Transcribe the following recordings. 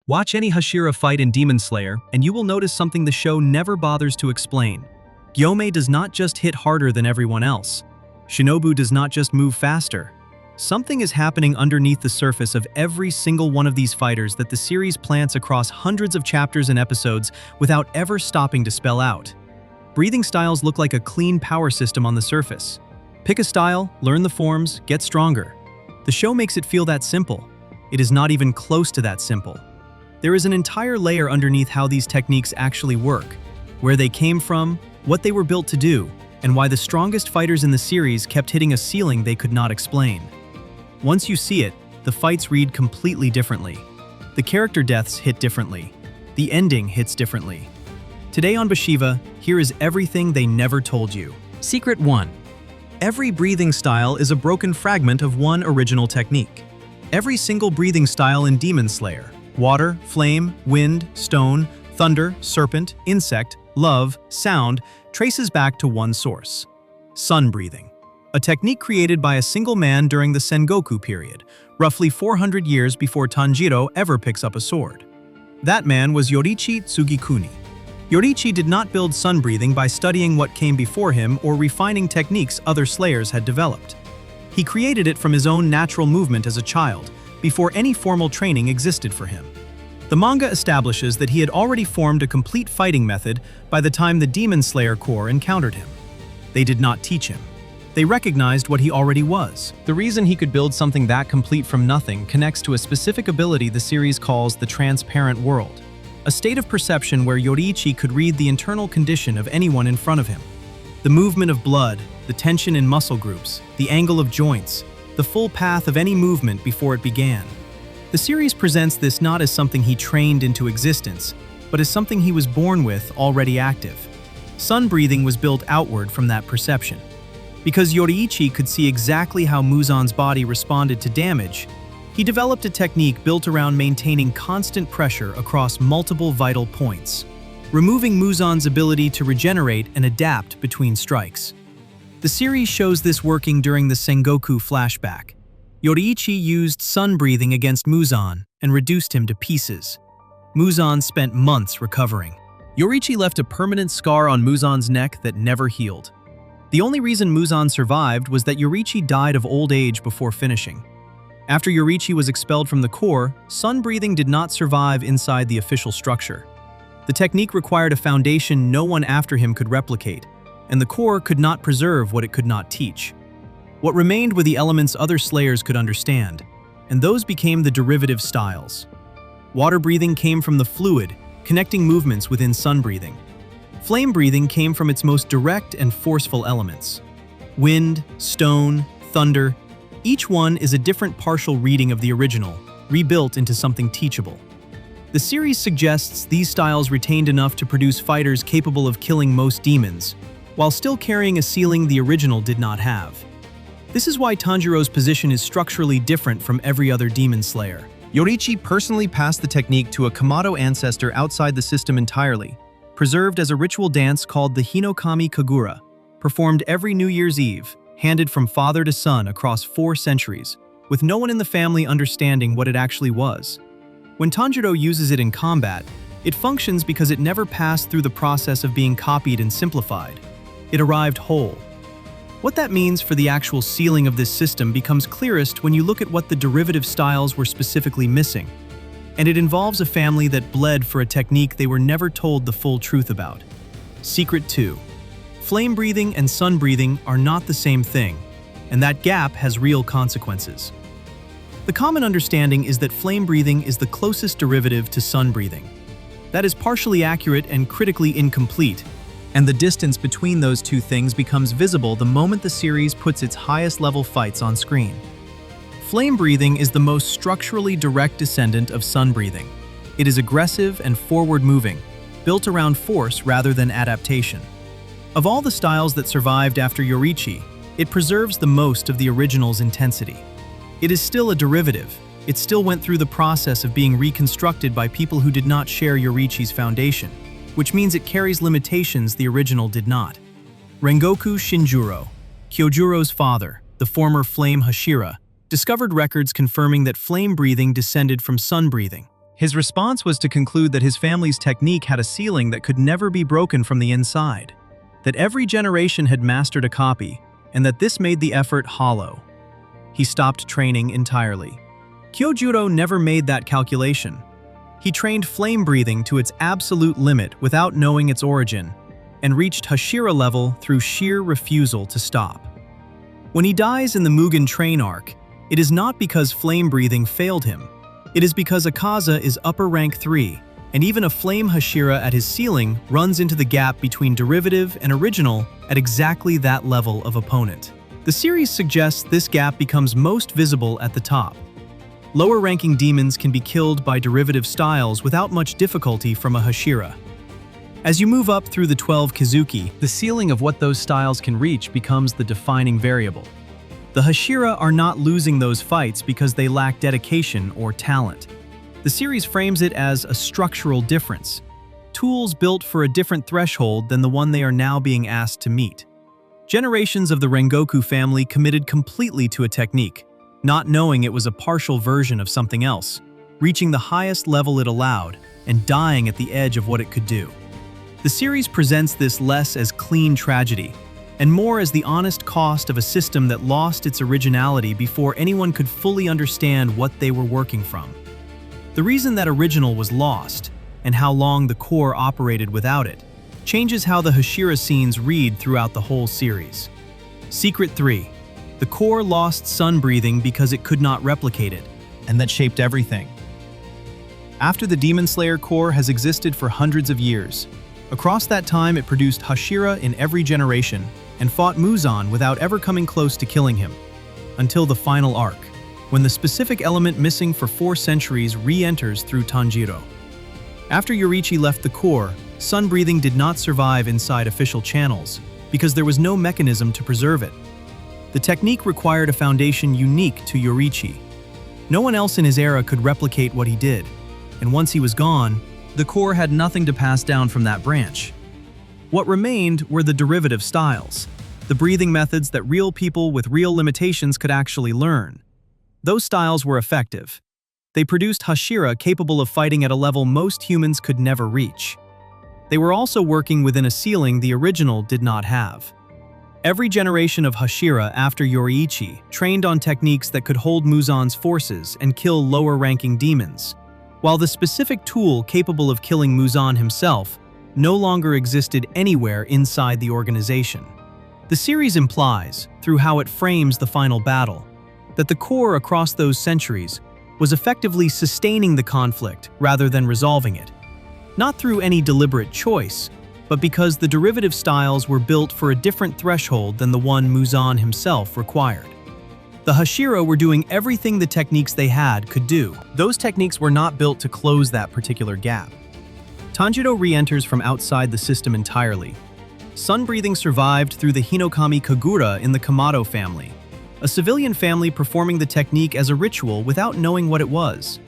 Watch any Hashira fight in Demon Slayer, and you will notice something the show never bothers to explain. Gyome does not just hit harder than everyone else. Shinobu does not just move faster. Something is happening underneath the surface of every single one of these fighters that the series plants across hundreds of chapters and episodes without ever stopping to spell out. Breathing styles look like a clean power system on the surface. Pick a style, learn the forms, get stronger. The show makes it feel that simple. It is not even close to that simple. There is an entire layer underneath how these techniques actually work, where they came from, what they were built to do, and why the strongest fighters in the series kept hitting a ceiling they could not explain. Once you see it, the fights read completely differently. The character deaths hit differently. The ending hits differently. Today on Bashiva, here is everything they never told you. Secret 1. Every breathing style is a broken fragment of one original technique. Every single breathing style in Demon Slayer, water, flame, wind, stone, thunder, serpent, insect, love, sound, traces back to one source: sun breathing. A technique created by a single man during the Sengoku period, roughly 400 years before Tanjiro ever picks up a sword. That man was Yoriichi Tsugikuni. Yoriichi did not build sun breathing by studying what came before him or refining techniques other slayers had developed. He created it from his own natural movement as a child, before any formal training existed for him. The manga establishes that he had already formed a complete fighting method by the time the Demon Slayer Corps encountered him. They did not teach him. They recognized what he already was. The reason he could build something that complete from nothing connects to a specific ability the series calls the transparent world, a state of perception where Yoriichi could read the internal condition of anyone in front of him. The movement of blood, the tension in muscle groups, the angle of joints, the full path of any movement before it began. The series presents this not as something he trained into existence, but as something he was born with, already active. Sun breathing was built outward from that perception. Because Yoriichi could see exactly how Muzan's body responded to damage, he developed a technique built around maintaining constant pressure across multiple vital points, removing Muzan's ability to regenerate and adapt between strikes. The series shows this working during the Sengoku flashback. Yoriichi used sun breathing against Muzan and reduced him to pieces. Muzan spent months recovering. Yoriichi left a permanent scar on Muzan's neck that never healed. The only reason Muzan survived was that Yoriichi died of old age before finishing. After Yoriichi was expelled from the Corps, sun breathing did not survive inside the official structure. The technique required a foundation no one after him could replicate, and the Corps could not preserve what it could not teach. What remained were the elements other slayers could understand, and those became the derivative styles. Water breathing came from the fluid, connecting movements within sun breathing. Flame breathing came from its most direct and forceful elements. Wind, stone, thunder, each one is a different partial reading of the original, rebuilt into something teachable. The series suggests these styles retained enough to produce fighters capable of killing most demons, while still carrying a ceiling the original did not have. This is why Tanjiro's position is structurally different from every other demon slayer. Yoriichi personally passed the technique to a Kamado ancestor outside the system entirely, preserved as a ritual dance called the Hinokami Kagura, performed every New Year's Eve, handed from father to son across 4 centuries, with no one in the family understanding what it actually was. When Tanjiro uses it in combat, it functions because it never passed through the process of being copied and simplified. It arrived whole. What that means for the actual ceiling of this system becomes clearest when you look at what the derivative styles were specifically missing. And it involves a family that bled for a technique they were never told the full truth about. Secret 2. Flame breathing and sun breathing are not the same thing, and that gap has real consequences. The common understanding is that flame breathing is the closest derivative to sun breathing. That is partially accurate and critically incomplete, and the distance between those two things becomes visible the moment the series puts its highest level fights on screen. Flame breathing is the most structurally direct descendant of sun breathing. It is aggressive and forward-moving, built around force rather than adaptation. Of all the styles that survived after Yoriichi, it preserves the most of the original's intensity. It is still a derivative. It still went through the process of being reconstructed by people who did not share Yoriichi's foundation, which means it carries limitations the original did not. Rengoku Shinjuro, Kyojuro's father, the former flame Hashira, discovered records confirming that flame breathing descended from sun breathing. His response was to conclude that his family's technique had a ceiling that could never be broken from the inside, that every generation had mastered a copy, and that this made the effort hollow. He stopped training entirely. Kyojuro never made that calculation. He trained flame breathing to its absolute limit without knowing its origin, and reached Hashira level through sheer refusal to stop. When he dies in the Mugen Train arc, it is not because flame breathing failed him. It is because Akaza is upper rank 3, and even a flame Hashira at his ceiling runs into the gap between derivative and original at exactly that level of opponent. The series suggests this gap becomes most visible at the top. Lower-ranking demons can be killed by derivative styles without much difficulty from a Hashira. As you move up through the 12 Kizuki, the ceiling of what those styles can reach becomes the defining variable. The Hashira are not losing those fights because they lack dedication or talent. The series frames it as a structural difference, tools built for a different threshold than the one they are now being asked to meet. Generations of the Rengoku family committed completely to a technique, not knowing it was a partial version of something else, reaching the highest level it allowed, and dying at the edge of what it could do. The series presents this less as clean tragedy, and more as the honest cost of a system that lost its originality before anyone could fully understand what they were working from. The reason that original was lost, and how long the core operated without it, changes how the Hashira scenes read throughout the whole series. Secret 3. The core lost sun breathing because it could not replicate it, and that shaped everything. After the Demon Slayer core has existed for hundreds of years, across that time it produced Hashira in every generation and fought Muzan without ever coming close to killing him, until the final arc, when the specific element missing for 4 centuries re-enters through Tanjiro. After Yoriichi left the core, sun breathing did not survive inside official channels because there was no mechanism to preserve it. The technique required a foundation unique to Yoriichi. No one else in his era could replicate what he did, and once he was gone, the core had nothing to pass down from that branch. What remained were the derivative styles, the breathing methods that real people with real limitations could actually learn. Those styles were effective. They produced Hashira capable of fighting at a level most humans could never reach. They were also working within a ceiling the original did not have. Every generation of Hashira after Yoriichi trained on techniques that could hold Muzan's forces and kill lower-ranking demons, while the specific tool capable of killing Muzan himself no longer existed anywhere inside the organization. The series implies, through how it frames the final battle, that the core across those centuries was effectively sustaining the conflict rather than resolving it. Not through any deliberate choice, but because the derivative styles were built for a different threshold than the one Muzan himself required. The Hashira were doing everything the techniques they had could do. Those techniques were not built to close that particular gap. Tanjiro re-enters from outside the system entirely. Sun breathing survived through the Hinokami Kagura in the Kamado family, a civilian family performing the technique as a ritual without knowing what it was.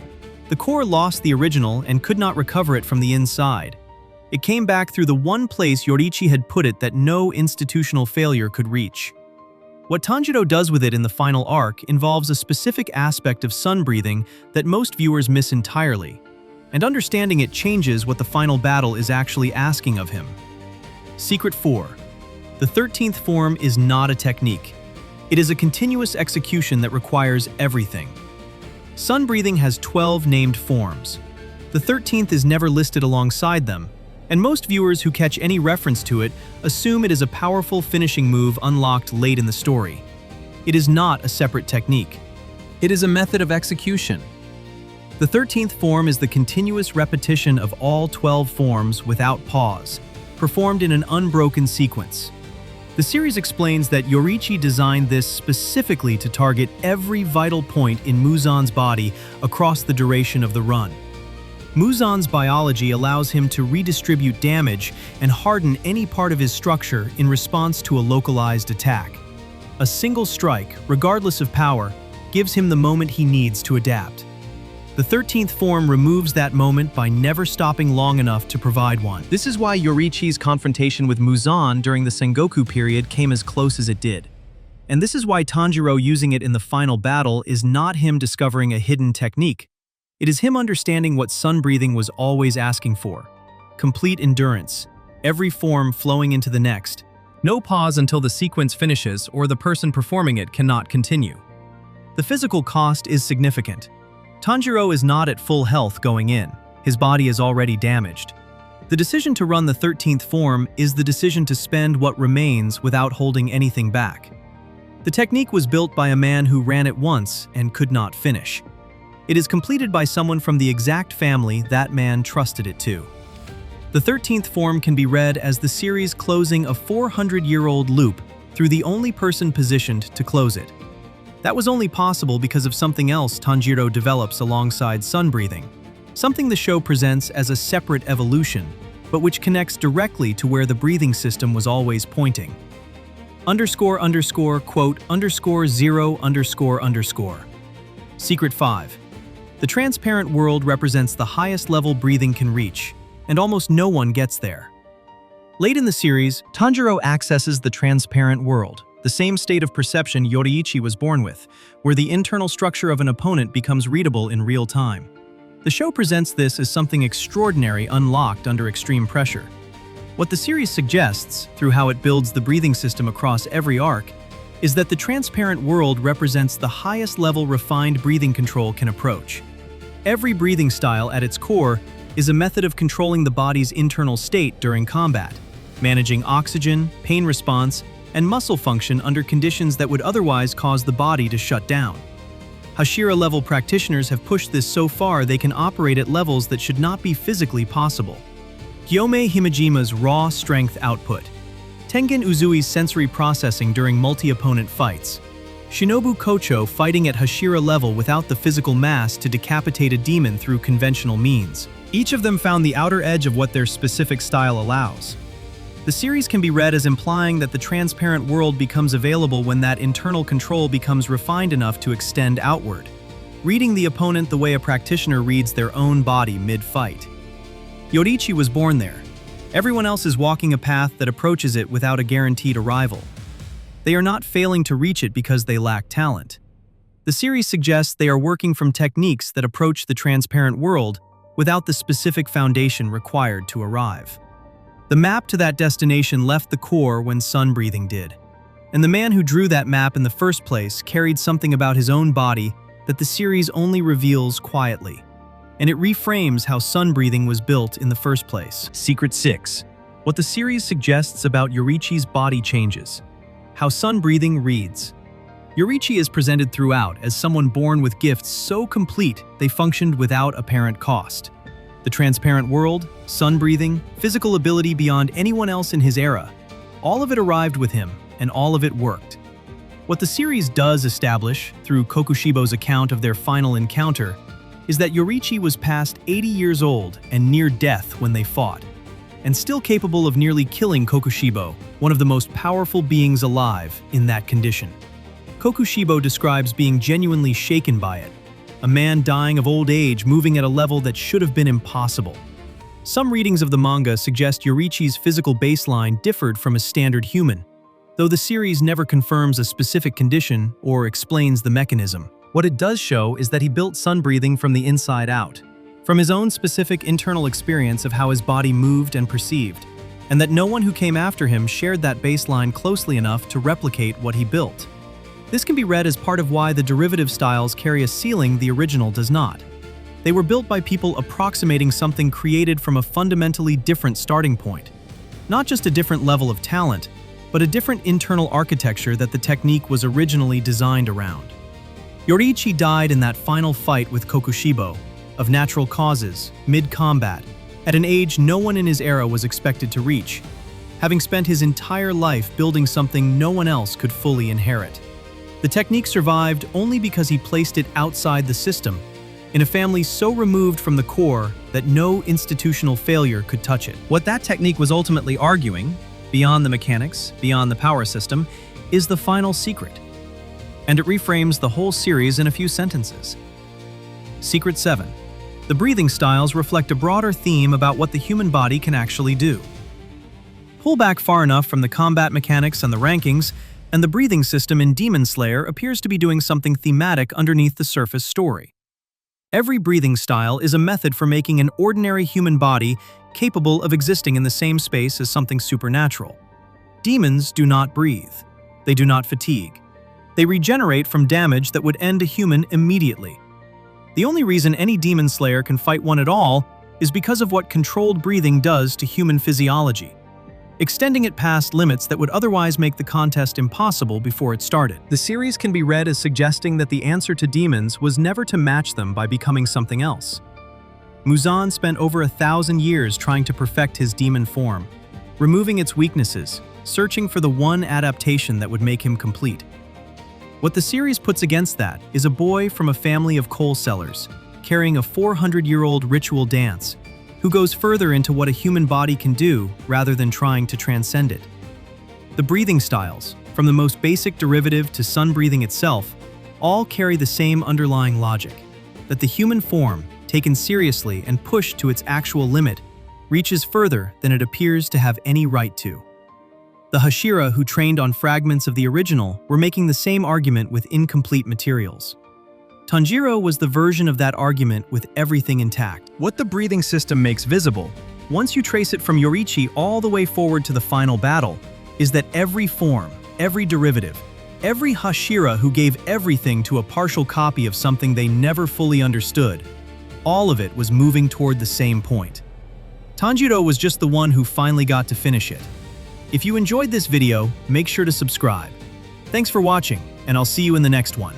The core lost the original and could not recover it from the inside. It came back through the one place Yoriichi had put it that no institutional failure could reach. What Tanjiro does with it in the final arc involves a specific aspect of sun breathing that most viewers miss entirely, and understanding it changes what the final battle is actually asking of him. Secret 4. The 13th form is not a technique. It is a continuous execution that requires everything. Sun breathing has 12 named forms. The 13th is never listed alongside them, and most viewers who catch any reference to it assume it is a powerful finishing move unlocked late in the story. It is not a separate technique. It is a method of execution. The 13th form is the continuous repetition of all 12 forms without pause, performed in an unbroken sequence. The series explains that Yoriichi designed this specifically to target every vital point in Muzan's body across the duration of the run. Muzan's biology allows him to redistribute damage and harden any part of his structure in response to a localized attack. A single strike, regardless of power, gives him the moment he needs to adapt. The 13th form removes that moment by never stopping long enough to provide one. This is why Yoriichi's confrontation with Muzan during the Sengoku period came as close as it did. And this is why Tanjiro using it in the final battle is not him discovering a hidden technique. It is him understanding what sun breathing was always asking for. Complete endurance, every form flowing into the next. No pause until the sequence finishes or the person performing it cannot continue. The physical cost is significant. Tanjiro is not at full health going in. His body is already damaged. The decision to run the 13th form is the decision to spend what remains without holding anything back. The technique was built by a man who ran it once and could not finish. It is completed by someone from the exact family that man trusted it to. The 13th form can be read as the series closing a 400-year-old loop through the only person positioned to close it. That was only possible because of something else Tanjiro develops alongside sun breathing, something the show presents as a separate evolution, but which connects directly to where the breathing system was always pointing. __quote _0__. Secret 5. The transparent world represents the highest level breathing can reach, and almost no one gets there. Late in the series, Tanjiro accesses the transparent world, the same state of perception Yoruichi was born with, where the internal structure of an opponent becomes readable in real time. The show presents this as something extraordinary unlocked under extreme pressure. What the series suggests, through how it builds the breathing system across every arc, is that the transparent world represents the highest level refined breathing control can approach. Every breathing style at its core is a method of controlling the body's internal state during combat, managing oxygen, pain response, and muscle function under conditions that would otherwise cause the body to shut down. Hashira-level practitioners have pushed this so far they can operate at levels that should not be physically possible. Gyomei Himejima's raw strength output, Tengen Uzui's sensory processing during multi-opponent fights, Shinobu Kocho fighting at Hashira level without the physical mass to decapitate a demon through conventional means. Each of them found the outer edge of what their specific style allows. The series can be read as implying that the transparent world becomes available when that internal control becomes refined enough to extend outward, reading the opponent the way a practitioner reads their own body mid-fight. Yoruichi was born there. Everyone else is walking a path that approaches it without a guaranteed arrival. They are not failing to reach it because they lack talent. The series suggests they are working from techniques that approach the transparent world without the specific foundation required to arrive. The map to that destination left the core when sun breathing did. And the man who drew that map in the first place carried something about his own body that the series only reveals quietly. And it reframes how sun breathing was built in the first place. Secret 6. What the series suggests about Yoruichi's body changes. How sun breathing reads. Yoruichi is presented throughout as someone born with gifts so complete they functioned without apparent cost. The transparent world, sun breathing, physical ability beyond anyone else in his era, all of it arrived with him, and all of it worked. What the series does establish, through Kokushibo's account of their final encounter, is that Yoruichi was past 80 years old and near death when they fought, and still capable of nearly killing Kokushibo, one of the most powerful beings alive, in that condition. Kokushibo describes being genuinely shaken by it, a man dying of old age moving at a level that should have been impossible. Some readings of the manga suggest Yoruichi's physical baseline differed from a standard human, though the series never confirms a specific condition or explains the mechanism. What it does show is that he built sun breathing from the inside out, from his own specific internal experience of how his body moved and perceived, and that no one who came after him shared that baseline closely enough to replicate what he built. This can be read as part of why the derivative styles carry a ceiling the original does not. They were built by people approximating something created from a fundamentally different starting point. Not just a different level of talent, but a different internal architecture that the technique was originally designed around. Yoruichi died in that final fight with Kokushibo, of natural causes, mid-combat, at an age no one in his era was expected to reach, having spent his entire life building something no one else could fully inherit. The technique survived only because he placed it outside the system, in a family so removed from the core that no institutional failure could touch it. What that technique was ultimately arguing, beyond the mechanics, beyond the power system, is the final secret. And it reframes the whole series in a few sentences. Secret 7. The breathing styles reflect a broader theme about what the human body can actually do. Pull back far enough from the combat mechanics and the rankings, and the breathing system in Demon Slayer appears to be doing something thematic underneath the surface story. Every breathing style is a method for making an ordinary human body capable of existing in the same space as something supernatural. Demons do not breathe. They do not fatigue. They regenerate from damage that would end a human immediately. The only reason any demon slayer can fight one at all is because of what controlled breathing does to human physiology, extending it past limits that would otherwise make the contest impossible before it started. The series can be read as suggesting that the answer to demons was never to match them by becoming something else. Muzan spent over 1,000 years trying to perfect his demon form, removing its weaknesses, searching for the one adaptation that would make him complete. What the series puts against that is a boy from a family of coal sellers, carrying a 400-year-old ritual dance, who goes further into what a human body can do rather than trying to transcend it. The breathing styles, from the most basic derivative to sun breathing itself, all carry the same underlying logic, that the human form, taken seriously and pushed to its actual limit, reaches further than it appears to have any right to. The Hashira who trained on fragments of the original were making the same argument with incomplete materials. Tanjiro was the version of that argument with everything intact. What the breathing system makes visible, once you trace it from Yoriichi all the way forward to the final battle, is that every form, every derivative, every Hashira who gave everything to a partial copy of something they never fully understood, all of it was moving toward the same point. Tanjiro was just the one who finally got to finish it. If you enjoyed this video, make sure to subscribe. Thanks for watching, and I'll see you in the next one.